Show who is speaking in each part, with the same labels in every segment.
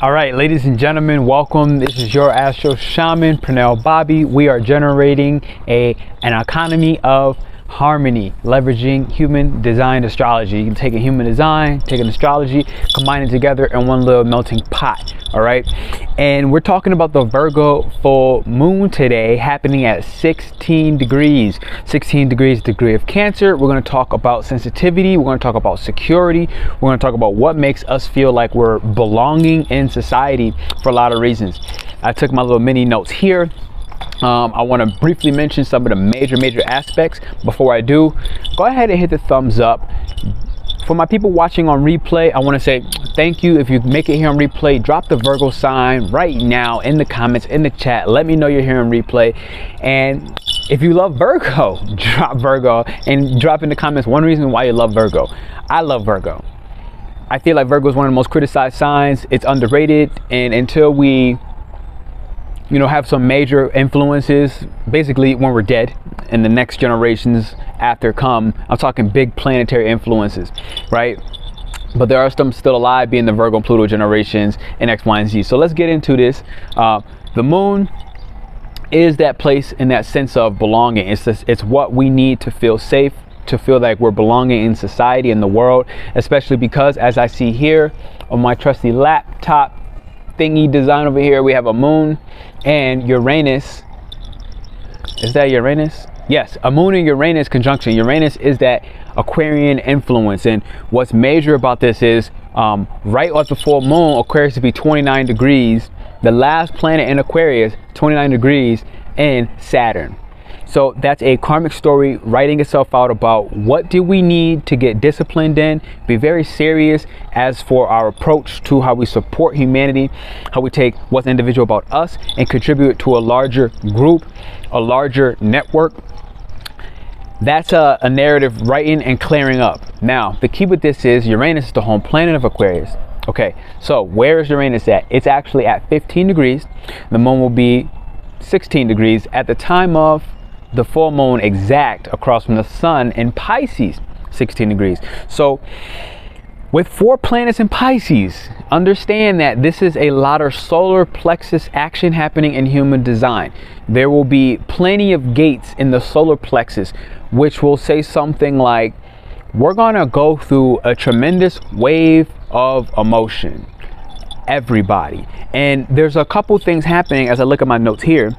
Speaker 1: All right, ladies and gentlemen, welcome. This is your AstroShaman, Pernell Bobby. We are generating an economy of harmony, leveraging human design astrology. You can take a human design, take an astrology, combine it together in one little melting pot. All right, and we're talking about the Virgo full moon today, happening at 16 degrees. 16 degrees, degree of Cancer. We're going to talk about sensitivity. We're going to talk about security. We're going to talk about what makes us feel like we're belonging in society for a lot of reasons. I took my little mini notes here. I want to briefly mention some of the major aspects. Before I do, go ahead and hit the thumbs up. For my people watching on replay, I want to say thank you. If you make it here on replay, drop the Virgo sign right now in the comments, in the chat. Let me know you're here on replay. And if you love Virgo, drop Virgo and drop in the comments one reason why you love Virgo. I love Virgo. I feel like Virgo is one of the most criticized signs. It's underrated, and until we have some major influences, basically when we're dead and the next generations after come, I'm talking big planetary influences, right? But there are some still alive, being the Virgo and Pluto generations and X, Y, and Z. So let's get into this. The moon is that place in that sense of belonging. It's what we need to feel safe, to feel like we're belonging in society, in the world, especially because, as I see here on my trusty laptop thingy design over here, we have a moon and Uranus. Is that Uranus? Yes, a moon and Uranus conjunction. Uranus is that Aquarian influence, and what's major about this is right at the full moon, Aquarius to be 29 degrees. The last planet in Aquarius, 29 degrees, in Saturn. So that's a karmic story writing itself out about what do we need to get disciplined in, be very serious as for our approach to how we support humanity, how we take what's individual about us and contribute to a larger group, a larger network. That's a narrative writing and clearing up. Now, the key with this is Uranus is the home planet of Aquarius. Okay, so where is Uranus at? It's actually at 15 degrees. The moon will be 16 degrees at the time of the full moon, exact across from the sun in Pisces, 16 degrees. So with 4 planets in Pisces, understand that this is a lot of solar plexus action happening in human design. There will be plenty of gates in the solar plexus, which will say something like, we're gonna go through a tremendous wave of emotion, everybody. And there's a couple things happening as I look at my notes here.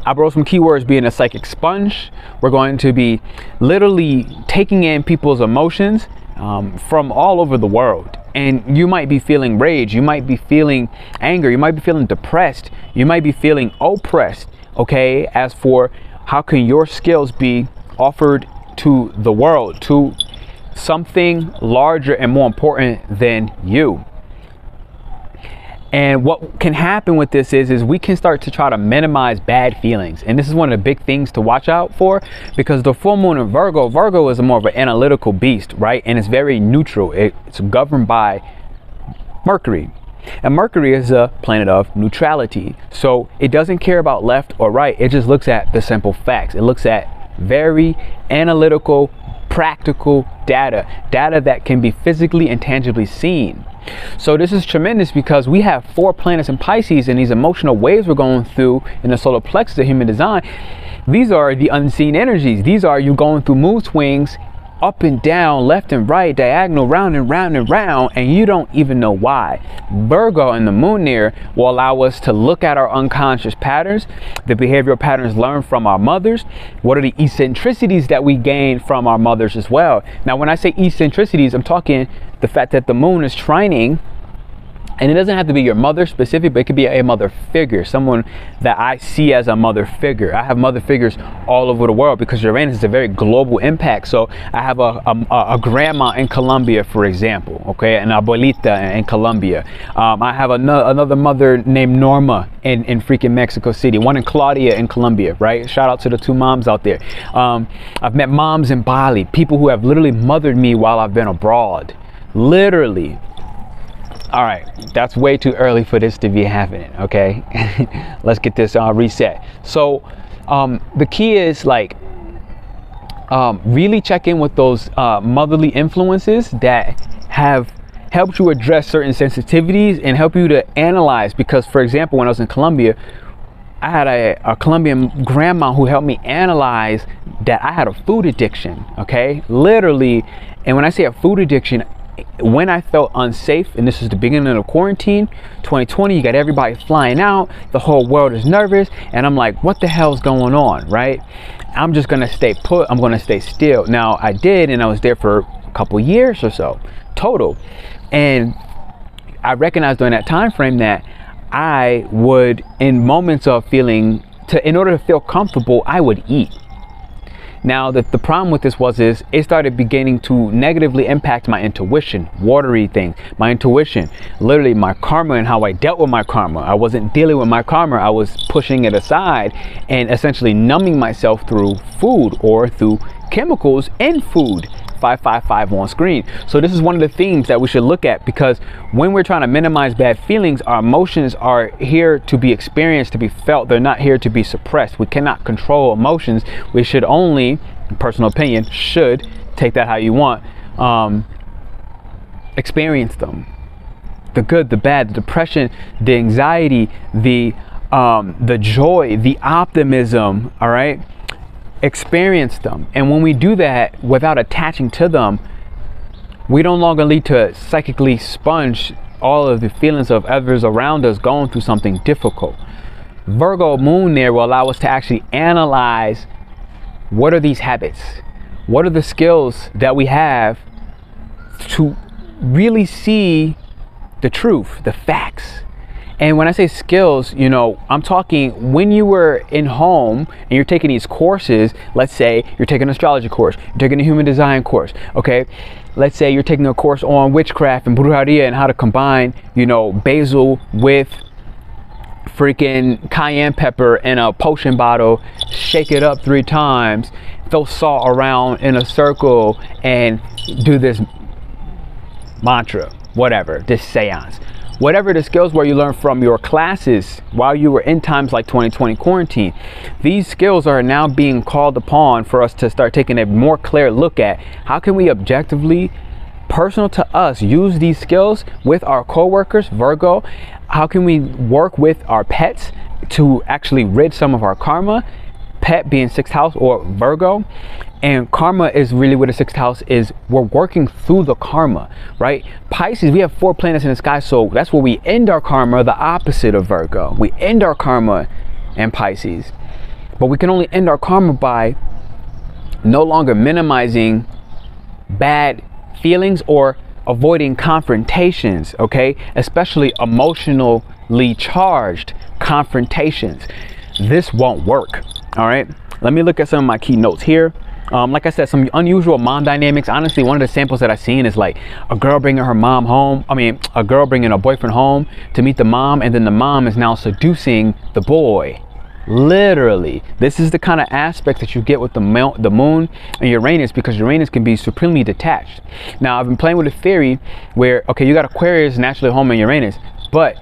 Speaker 1: I wrote some keywords: being a psychic sponge. We're going to be literally taking in people's emotions from all over the world. And you might be feeling rage. You might be feeling anger. You might be feeling depressed. You might be feeling oppressed. Okay, as for how can your skills be offered to the world, to something larger and more important than you. And what can happen with this is we can start to try to minimize bad feelings. And this is one of the big things to watch out for, because the full moon in Virgo is more of an analytical beast, right? And it's very neutral. It's governed by Mercury. And Mercury is a planet of neutrality. So it doesn't care about left or right. It just looks at the simple facts. It looks at very analytical, practical data that can be physically and tangibly seen. So this is tremendous because we have 4 planets in Pisces, and these emotional waves we're going through in the solar plexus of human design, these are the unseen energies. These are you going through mood swings up and down, left and right, diagonal, round and round and round, and you don't even know why. Virgo and the moon there will allow us to look at our unconscious patterns, the behavioral patterns learned from our mothers. What are the eccentricities that we gain from our mothers as well? Now, when I say eccentricities, I'm talking the fact that the moon is trining. And it doesn't have to be your mother specific, but it could be a mother figure, someone that I see as a mother figure. I have mother figures all over the world because Uranus is a very global impact. So I have a grandma in Colombia, for example, okay, an abuelita in Colombia. I have another mother named Norma in freaking Mexico City, one in Claudia in Colombia, right? Shout out to the 2 moms out there. I've met moms in Bali, people who have literally mothered me while I've been abroad, literally. All right, that's way too early for this to be happening, okay? Let's get this reset. So the key is like really check in with those motherly influences that have helps you address certain sensitivities and help you to analyze. Because, for example, when I was in Colombia, I had a Colombian grandma who helped me analyze that I had a food addiction, okay? Literally. And when I say a food addiction, when I felt unsafe, and this is the beginning of quarantine, 2020, you got everybody flying out, the whole world is nervous, and I'm like, what the hell's going on, right? I'm just gonna stay put, I'm gonna stay still. Now, I did, and I was there for a couple years or so, total. And I recognized during that time frame that I would, in moments of feeling, in order to feel comfortable, I would eat. Now, the problem with this is it started beginning to negatively impact my intuition, watery things, my intuition, literally my karma and how I dealt with my karma. I wasn't dealing with my karma. I was pushing it aside and essentially numbing myself through food or through chemicals in food. 555 on screen. So this is one of the themes that we should look at, because when we're trying to minimize bad feelings, our emotions are here to be experienced, to be felt. They're not here to be suppressed. We cannot control emotions. We should only, personal opinion, should take that how you want, experience them. The good, the bad, the depression, the anxiety, the joy, the optimism, all right? Experience them. And when we do that without attaching to them, we no longer need to psychically sponge all of the feelings of others around us going through something difficult. Virgo moon there will allow us to actually analyze, what are these habits? What are the skills that we have to really see the truth, the facts? And when I say skills, you know, I'm talking when you were in home and you're taking these courses. Let's say you're taking an astrology course, you're taking a human design course, okay? Let's say you're taking a course on witchcraft and brujeria and how to combine, you know, basil with freaking cayenne pepper in a potion bottle, shake it up 3 times, throw salt around in a circle, and do this mantra, whatever, this seance. Whatever the skills were you learned from your classes while you were in times like 2020 quarantine, these skills are now being called upon for us to start taking a more clear look at how can we objectively, personal to us, use these skills with our co-workers, Virgo. How can we work with our pets to actually rid some of our karma, pet being 6th house or Virgo. And karma is really where the 6th house is. We're working through the karma, right? Pisces, we have 4 planets in the sky, so that's where we end our karma, the opposite of Virgo. We end our karma in Pisces. But we can only end our karma by no longer minimizing bad feelings or avoiding confrontations, okay? Especially emotionally charged confrontations. This won't work, all right? Let me look at some of my key notes here. Like I said, some unusual mom dynamics. Honestly, one of the samples that I've seen is like a girl bringing her mom home. A girl bringing a boyfriend home to meet the mom, and then the mom is now seducing the boy. Literally, this is the kind of aspect that you get with the moon and Uranus, because Uranus can be supremely detached. Now, I've been playing with a theory where, okay, you got Aquarius naturally home in Uranus, but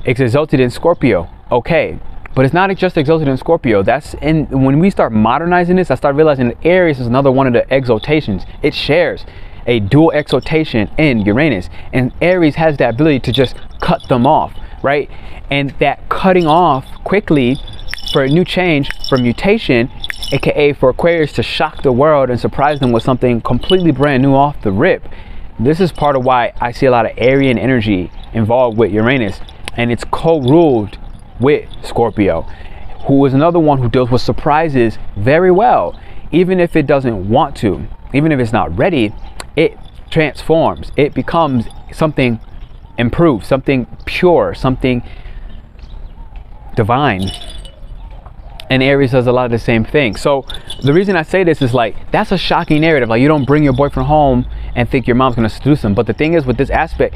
Speaker 1: it's exalted in Scorpio. Okay. But it's not just exalted in Scorpio. When we start modernizing this, I start realizing that Aries is another one of the exaltations. It shares a dual exaltation in Uranus, and Aries has that ability to just cut them off, right? And that cutting off quickly for a new change, for mutation, aka for Aquarius to shock the world and surprise them with something completely brand new off the rip. This is part of why I see a lot of Aryan energy involved with Uranus, and it's co-ruled with Scorpio, who is another one who deals with surprises very well. Even if it doesn't want to, even if it's not ready, it transforms. It becomes something improved, something pure, something divine. And Aries does a lot of the same thing. So the reason I say this is like, that's a shocking narrative. Like, you don't bring your boyfriend home and think your mom's gonna seduce him. But the thing is, with this aspect,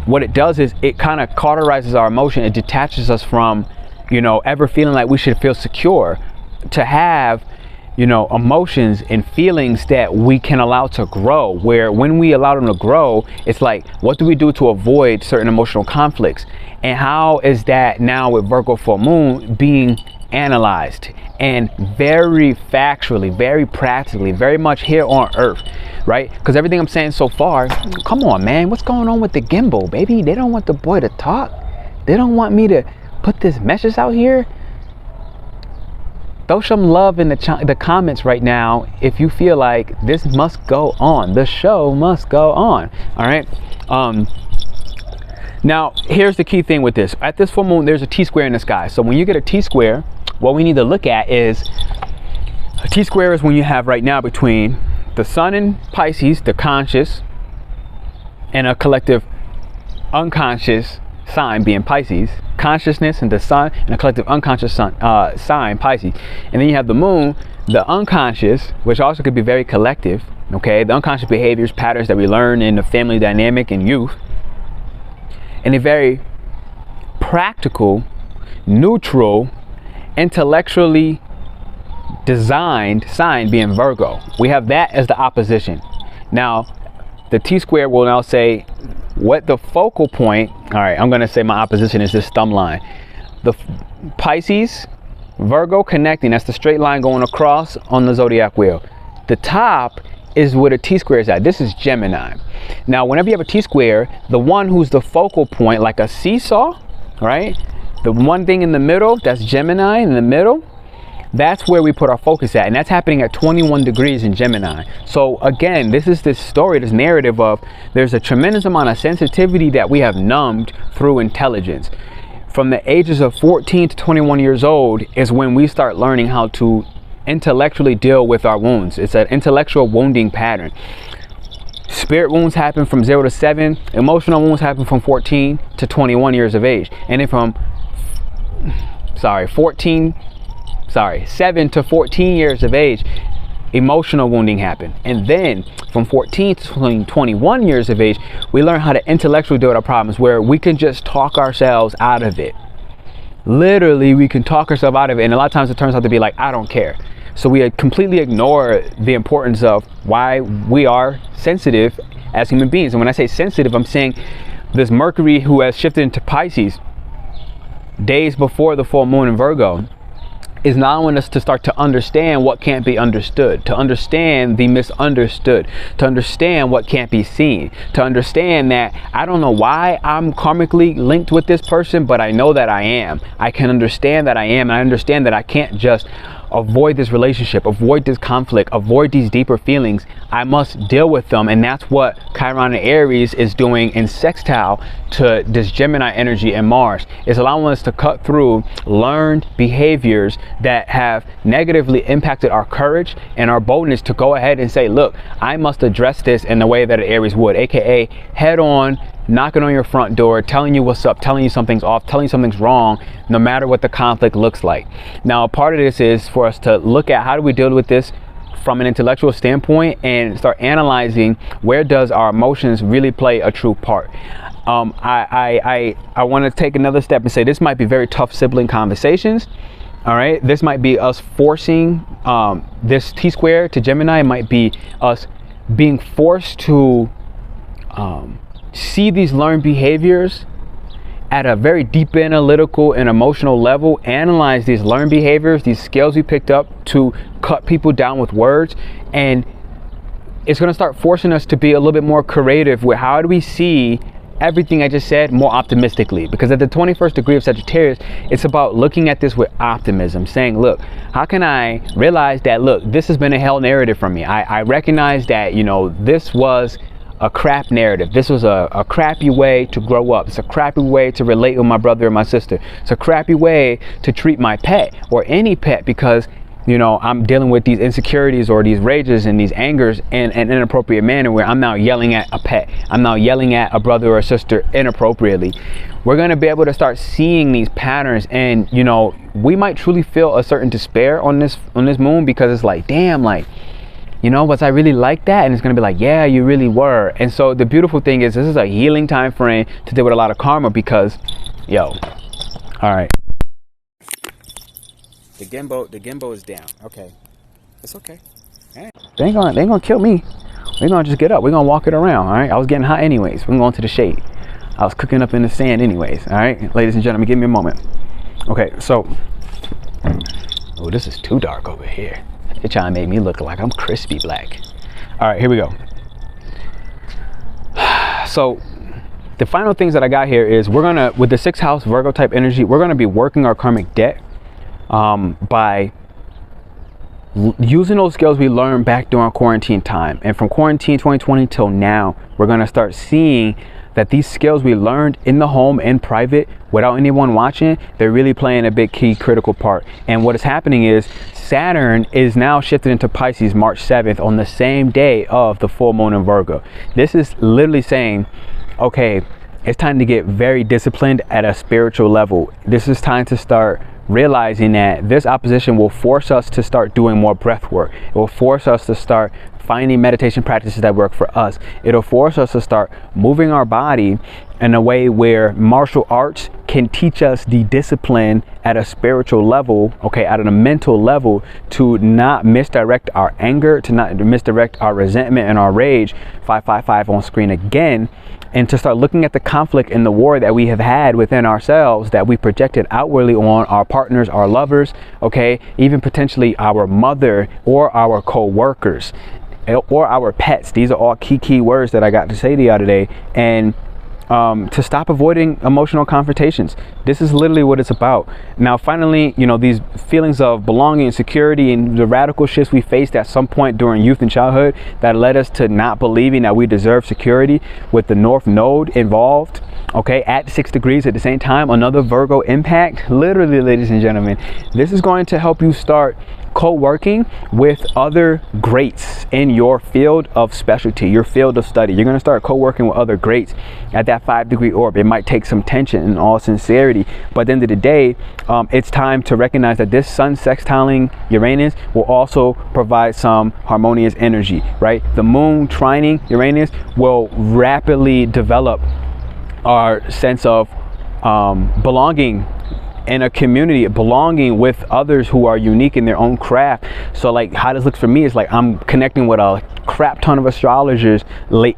Speaker 1: what it does is it kind of cauterizes our emotion. It detaches us from, you know, ever feeling like we should feel secure, to have, you know, emotions and feelings that we can allow to grow, where when we allow them to grow, it's like, what do we do to avoid certain emotional conflicts? And how is that now with Virgo full moon being analyzed and very factually, very practically, very much here on earth, right? Because everything I'm saying so far, come on, man, what's going on with the gimbal, baby? They don't want the boy to talk. They don't want me to put this message out here. Throw some love in the comments right now if you feel like this must go on. The show must go on. All right. Now, here's the key thing with this. At this full moon, there's a T-square in the sky. So when you get a T-square, what we need to look at is a T-square is when you have right now between the sun in Pisces, the conscious, and a collective unconscious sign being Pisces, consciousness and the sun, and a collective unconscious sign Pisces. And then you have the moon, the unconscious, which also could be very collective, okay? The unconscious behaviors, patterns that we learn in the family dynamic and youth, and a very practical, neutral, intellectually designed sign being Virgo. We have that as the opposition. Now, the T-square will now say what the focal point, all right, I'm going to say my opposition is this thumb line. The Pisces, Virgo connecting, that's the straight line going across on the zodiac wheel. The top is where the T-square is at. This is Gemini. Now, whenever you have a T-square, the one who's the focal point, like a seesaw, right? The one thing in the middle, that's Gemini in the middle. That's where we put our focus at, and that's happening at 21 degrees in Gemini. So again, this is this story, this narrative of there's a tremendous amount of sensitivity that we have numbed through intelligence. From the ages of 14 to 21 years old is when we start learning how to intellectually deal with our wounds. It's an intellectual wounding pattern. Spirit wounds happen from 0 to 7. Emotional wounds happen from 14 to 21 years of age. And then from 7 to 14 years of age, emotional wounding happen. And then from 14 to 21 years of age, we learn how to intellectually deal with our problems, where we can just talk ourselves out of it. Literally, we can talk ourselves out of it. And a lot of times it turns out to be like, I don't care. So we completely ignore the importance of why we are sensitive as human beings. And when I say sensitive, I'm saying this Mercury who has shifted into Pisces days before the full moon in Virgo is allowing us to start to understand what can't be understood, to understand the misunderstood, to understand what can't be seen, to understand that I don't know why I'm karmically linked with this person, but I know that I am. I can understand that I am, and I understand that I can't just avoid this relationship, avoid this conflict, avoid these deeper feelings. I must deal with them. And that's what Chiron and Aries is doing in sextile to this Gemini energy and Mars. It's allowing us to cut through learned behaviors that have negatively impacted our courage and our boldness to go ahead and say, look, I must address this in the way that an Aries would, aka head on, knocking on your front door, telling you what's up, telling you something's off, telling you something's wrong, no matter what the conflict looks like. Now, a part of this is for us to look at how do we deal with this from an intellectual standpoint and start analyzing where does our emotions really play a true part. I want to take another step and say this might be very tough sibling conversations. All right, this might be us forcing this T-square to Gemini. It might be us being forced to see these learned behaviors at a very deep analytical and emotional level, analyze these learned behaviors, these skills we picked up to cut people down with words. And it's going to start forcing us to be a little bit more creative with how do we see everything I just said more optimistically. Because at the 21st degree of Sagittarius, it's about looking at this with optimism, saying, look, how can I realize that, look, this has been a hell narrative for me. I recognize that, you know, this was a crap narrative. This was a crappy way to grow up. It's a crappy way to relate with my brother or my sister. It's a crappy way to treat my pet or any pet, because, you know, I'm dealing with these insecurities or these rages and these angers in an inappropriate manner where I'm now yelling at a pet. I'm now yelling at a brother or a sister inappropriately. We're going to be able to start seeing these patterns, and, you know, we might truly feel a certain despair on this moon, because it's like, damn, like, you know, was I really like that? And it's going to be like, yeah, you really were. And so the beautiful thing is this is a healing time frame to deal with a lot of karma, because, yo, all right. The gimbal is down. Okay. It's okay. Right. They ain't gonna kill me. We're gonna just get up. We're gonna walk it around. All right. I was getting hot anyways. We're going to the shade. I was cooking up in the sand anyways. All right. Ladies and gentlemen, give me a moment. Okay. So Oh, this is too dark over here. They're trying to make me look like I'm crispy black. All right, here we go. So the final things that I got here is we're gonna, with the 6th house Virgo type energy, we're gonna be working our karmic debt by using those skills we learned back during quarantine time. And from quarantine 2020 till now, we're gonna start seeing that these skills we learned in the home, in private, without anyone watching, they're really playing a big key critical part. And what is happening is Saturn is now shifted into Pisces March 7th on the same day of the full moon in Virgo. This is literally saying, okay, it's time to get very disciplined at a spiritual level. This is time to start realizing that this opposition will force us to start doing more breath work. It will force us to start finding meditation practices that work for us. It'll force us to start moving our body in a way where martial arts can teach us the discipline at a spiritual level, okay, at a mental level, to not misdirect our anger, to not misdirect our resentment and our rage. 555 on screen again. And to start looking at the conflict and the war that we have had within ourselves, that we projected outwardly on our partners, our lovers, okay, even potentially our mother or our co-workers or our pets. These are all key words that I got to say to y'all today. And to stop avoiding emotional confrontations. This is literally what it's about. Now, finally, you know, these feelings of belonging and security and the radical shifts we faced at some point during youth and childhood that led us to not believing that we deserve security, with the North Node involved, okay, at 6 degrees at the same time, another Virgo impact. Literally, ladies and gentlemen, this is going to help you start co-working with other greats in your field of specialty, your field of study. You're going to start co-working with other greats at that 5-degree orb. It might take some tension, in all sincerity, but at the end of the day, it's time to recognize that this sun sextiling Uranus will also provide some harmonious energy, right? The moon trining Uranus will rapidly develop our sense of belonging in a community, belonging with others who are unique in their own craft. So like how this looks for me is like I'm connecting with a crap ton of astrologers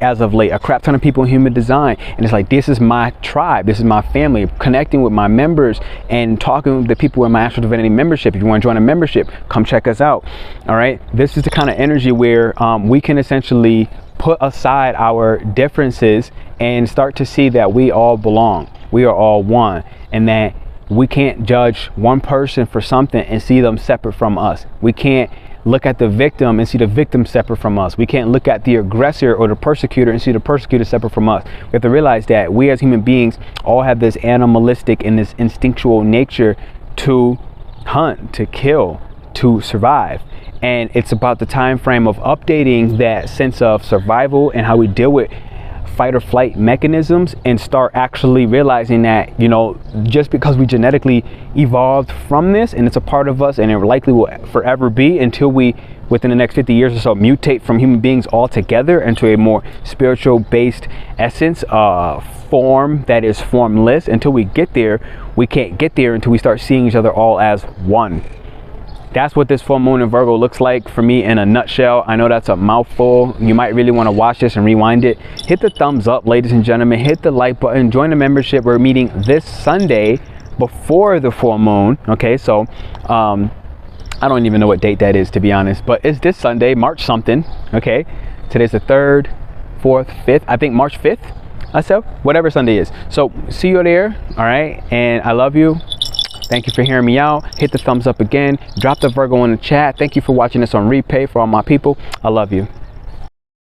Speaker 1: as of late, a crap ton of people in human design, and it's like, this is my tribe, this is my family, connecting with my members and talking with the people in my Astro Divinity membership. If you want to join a membership, come check us out. All right, this is the kind of energy where we can essentially put aside our differences and start to see that we all belong, we are all one, and that we can't judge one person for something and see them separate from us. We can't look at the victim and see the victim separate from us. We can't look at the aggressor or the persecutor and see the persecutor separate from us. We have to realize that we as human beings all have this animalistic and this instinctual nature to hunt, to kill, to survive. And it's about the time frame of updating that sense of survival and how we deal with fight or flight mechanisms, and start actually realizing that, you know, just because we genetically evolved from this and it's a part of us, and it likely will forever be until we, within the next 50 years or so, mutate from human beings altogether into a more spiritual based essence, form that is formless. Until we get there, we can't get there until we start seeing each other all as one. That's what this full moon in Virgo looks like for me in a nutshell. I know that's a mouthful. You might really want to watch this and rewind it. Hit the thumbs up, ladies and gentlemen. Hit the like button. Join the membership. We're meeting this Sunday before the full moon. Okay, so I don't even know what date that is, to be honest, but it's this Sunday, March something. Okay, today's the 3rd, 4th, 5th. I think March 5th. I said whatever Sunday is. So see you there. All right, and I love you. Thank you for hearing me out. Hit the thumbs up again. Drop the Virgo in the chat. Thank you for watching this on replay. For all my people, I love you.